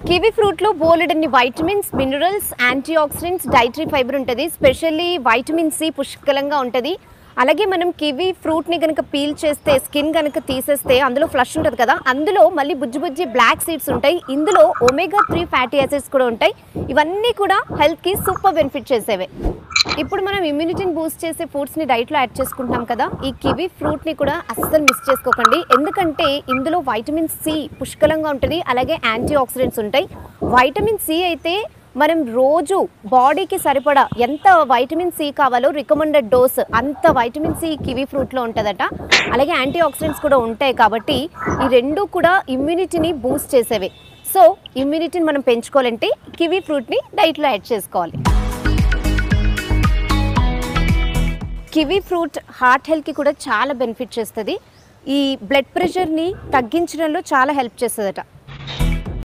Kiwi ఫ్రూట్లో బోలెడన్ని vitamins, minerals, antioxidants, dietary fibre ఉంటుంది. స్పెషల్లీ వైటమిన్ సి పుష్కలంగా ఉంటుంది. అలాగే మనం కివి ఫ్రూట్ని కనుక పీల్ చేస్తే, స్కిన్ కనుక తీసేస్తే అందులో ఫ్లష్ ఉంటుంది కదా, అందులో మళ్ళీ బుజ్జి బుజ్జి బ్లాక్ సీడ్స్ ఉంటాయి. ఇందులో ఒమేగా 3 ఫ్యాటీ యాసిడ్స్ కూడా ఉంటాయి. ఇవన్నీ కూడా హెల్త్కి సూపర్ బెనిఫిట్ చేసేవే. ఇప్పుడు మనం ఇమ్యూనిటీని బూస్ట్ చేసే ఫుడ్స్ని డైట్లో యాడ్ చేసుకుంటాం కదా, ఈ కివి ఫ్రూట్ని కూడా అస్సలు మిస్ చేసుకోకండి. ఎందుకంటే ఇందులో వైటమిన్ సి పుష్కలంగా ఉంటుంది. అలాగే యాంటీ ఆక్సిడెంట్స్ ఉంటాయి. వైటమిన్ సి అయితే మనం రోజు బాడీకి సరిపడా ఎంత వైటమిన్ సి కావాలో రికమెండెడ్ డోస్ అంత వైటమిన్ సి కివి ఫ్రూట్లో ఉంటుందట. అలాగే యాంటీ ఆక్సిడెంట్స్ కూడా ఉంటాయి. కాబట్టి ఈ రెండు కూడా ఇమ్యూనిటీని బూస్ట్ చేసేవి. సో ఇమ్యూనిటీని మనం పెంచుకోవాలంటే కివి ఫ్రూట్ని డైట్లో యాడ్ చేసుకోవాలి. కివి ఫ్రూట్ హార్ట్ హెల్త్కి కూడా చాలా బెనిఫిట్ చేస్తుంది. ఈ బ్లడ్ ప్రెషర్ని తగ్గించడంలో చాలా హెల్ప్ చేస్తుందట.